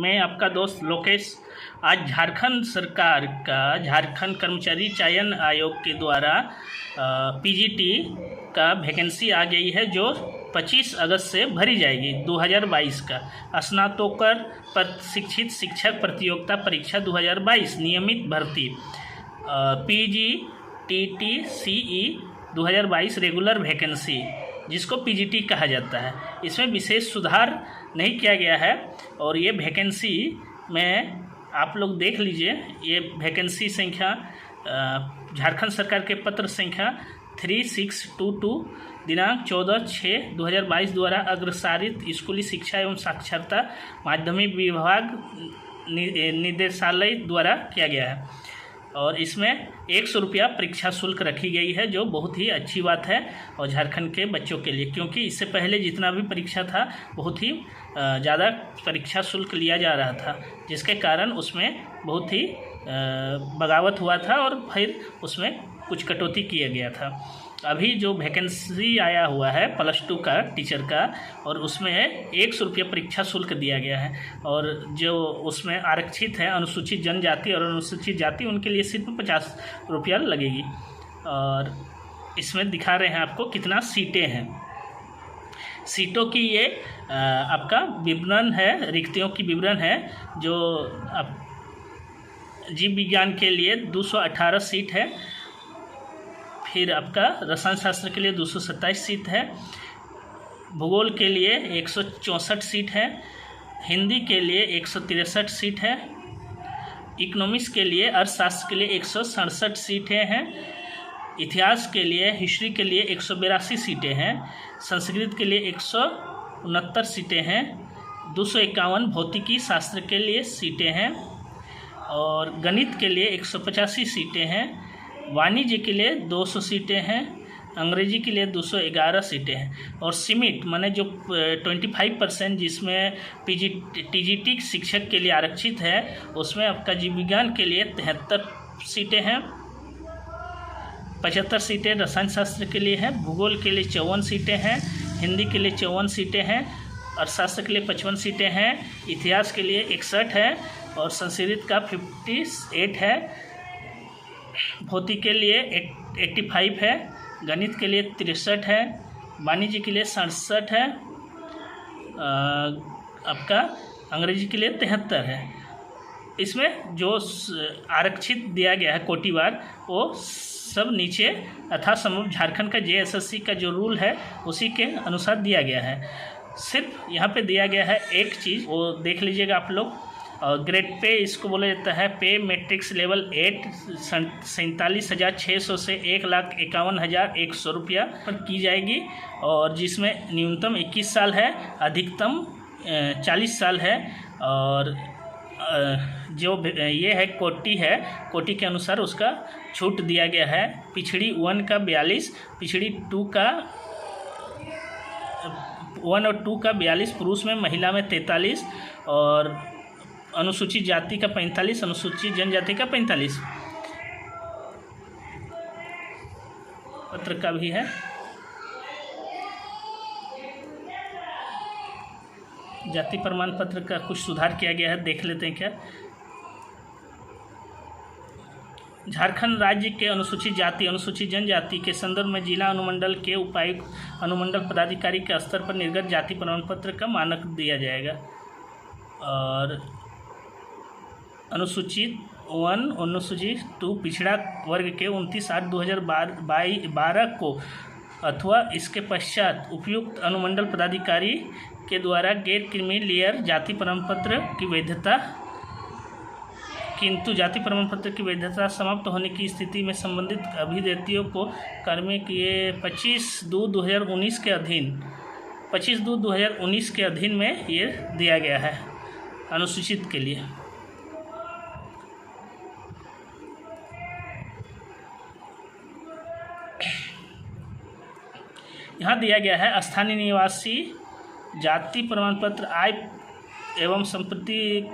मैं आपका दोस्त लोकेश। आज झारखंड सरकार का झारखंड कर्मचारी चयन आयोग के द्वारा पीजीटी का वैकेंसी आ गई है, जो 25 अगस्त से भरी जाएगी 2022 का। स्नातकोत्तर प्रशिक्षित शिक्षक प्रतियोगिता परीक्षा 2022 नियमित भर्ती PG TT CE 2022 regular vacancy, जिसको पीजीटी कहा जाता है। इसमें विशेष सुधार नहीं किया गया है और ये वैकेंसी में आप लोग देख लीजिए। ये वैकेंसी संख्या झारखंड सरकार के पत्र संख्या 3622 दिनांक 14/6/2022 द्वारा अग्रसारित स्कूली शिक्षा एवं साक्षरता माध्यमिक विभाग निदेशालय द्वारा किया गया है और इसमें 100 रुपया परीक्षा शुल्क रखी गई है, जो बहुत ही अच्छी बात है और झारखंड के बच्चों के लिए, क्योंकि इससे पहले जितना भी परीक्षा था बहुत ही ज़्यादा परीक्षा शुल्क लिया जा रहा था, जिसके कारण उसमें बहुत ही बगावत हुआ था और फिर उसमें कुछ कटौती किया गया था। अभी जो वैकेंसी आया हुआ है +2 का टीचर का, और उसमें 100 रुपये परीक्षा शुल्क दिया गया है और जो उसमें आरक्षित है अनुसूचित जनजाति और अनुसूचित जाति, उनके लिए सिर्फ 50 रुपया लगेगी। और इसमें दिखा रहे हैं आपको कितना सीटें हैं। सीटों की ये आपका विवरण है, रिक्तियों की विवरण है। जो आप जीव विज्ञान के लिए 218 सीट है, फिर आपका रसायन शास्त्र के लिए 227 सीट है, भूगोल के लिए 164 सीट है, हिंदी के लिए 163 सीट है, इकोनॉमिक्स के लिए अर्थशास्त्र के लिए 167 सीटें हैं, इतिहास के लिए हिस्ट्री के लिए 182 सीटें हैं, संस्कृत के लिए 169 सीटें हैं, 251 भौतिकी शास्त्र के लिए सीटें हैं और गणित के लिए 185 सीटें हैं, वाणिज्य के लिए 200 सीटें हैं, अंग्रेजी के लिए 211 सीटें हैं और सीमित माने जो 25% जिसमें टीजीटी शिक्षक के लिए आरक्षित है, उसमें आपका जीव विज्ञान के लिए 73 सीटें हैं, 75 सीटें रसायन शास्त्र के लिए हैं, भूगोल के लिए 54 सीटें हैं, हिंदी के लिए 54 सीटें हैं, अर्थशास्त्र के लिए 55 सीटें हैं, इतिहास के लिए 61 है और संस्कृत का 58 है, भौतिक के लिए 85 है, गणित के लिए 63 है, वाणिज्य के लिए 67 है, आपका अंग्रेजी के लिए 73 है। इसमें जो आरक्षित दिया गया है कोटिवार, वो सब नीचे यथासंभव झारखंड का जेएसएससी का जो रूल है उसी के अनुसार दिया गया है। सिर्फ यहाँ पे दिया गया है एक चीज़, वो देख लीजिएगा आप लोग। ग्रेड पे इसको बोला जाता है पे मैट्रिक्स लेवल 8 47,600 से 1,51,100 रुपया पर की जाएगी और जिसमें न्यूनतम 21 साल है, अधिकतम 40 साल है और जो ये है कोटि के अनुसार उसका छूट दिया गया है। पिछड़ी 1 का 42, पिछड़ी 2 का 1 और 2 का 42, पुरुष में महिला में 43 और अनुसूचित जाति का 45, अनुसूचित जनजाति का 45। पत्र का भी है। जाति प्रमाण पत्र का कुछ सुधार किया गया है, देख लेते हैं क्या। झारखंड राज्य के अनुसूचित जाति अनुसूचित जनजाति के संदर्भ में जिला अनुमंडल के उपायुक्त अनुमंडल पदाधिकारी के स्तर पर निर्गत जाति प्रमाण पत्र का मानक दिया जाएगा और अनुसूचित 1 अनुसूचित 2 पिछड़ा वर्ग के 29/8/2012 को अथवा इसके पश्चात उपयुक्त अनुमंडल पदाधिकारी के द्वारा गैर क्रीमी लेयर जाति प्रमाण पत्र की वैधता, किंतु जाति प्रमाण पत्र की वैधता समाप्त होने की स्थिति में संबंधित अभ्यर्थियों को कार्मिक ये 25/2/2019 के अधीन 25/2/2019 के अधीन में ये दिया गया है अनुसूचित के लिए। यहाँ दिया गया है स्थानीय निवासी जाति प्रमाण पत्र, आय एवं संपत्ति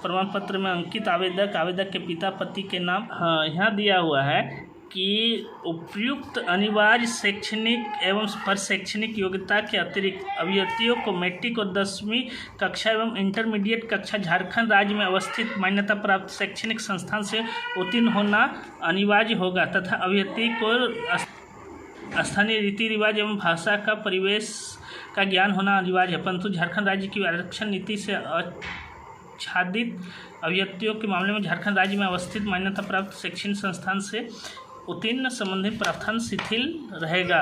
प्रमाण पत्र में अंकित आवेदक के पिता पति के नाम। हाँ, यहाँ दिया हुआ है कि उपयुक्त अनिवार्य शैक्षणिक एवं शैक्षणिक योग्यता के अतिरिक्त अभ्यर्थियों को मैट्रिक और 10वीं कक्षा एवं इंटरमीडिएट कक्षा झारखंड राज्य में अवस्थित मान्यता प्राप्त शैक्षणिक संस्थान से उत्तीर्ण होना अनिवार्य होगा तथा अभ्यर्थी को स्थानीय रीति रिवाज एवं भाषा का परिवेश का ज्ञान होना अनिवार्य है। परंतु झारखंड राज्य की आरक्षण नीति से आच्छादित अभ्यर्थियों के मामले में झारखंड राज्य में अवस्थित मान्यता प्राप्त शैक्षणिक संस्थान से उत्तीर्ण संबंधित प्रावधान शिथिल रहेगा।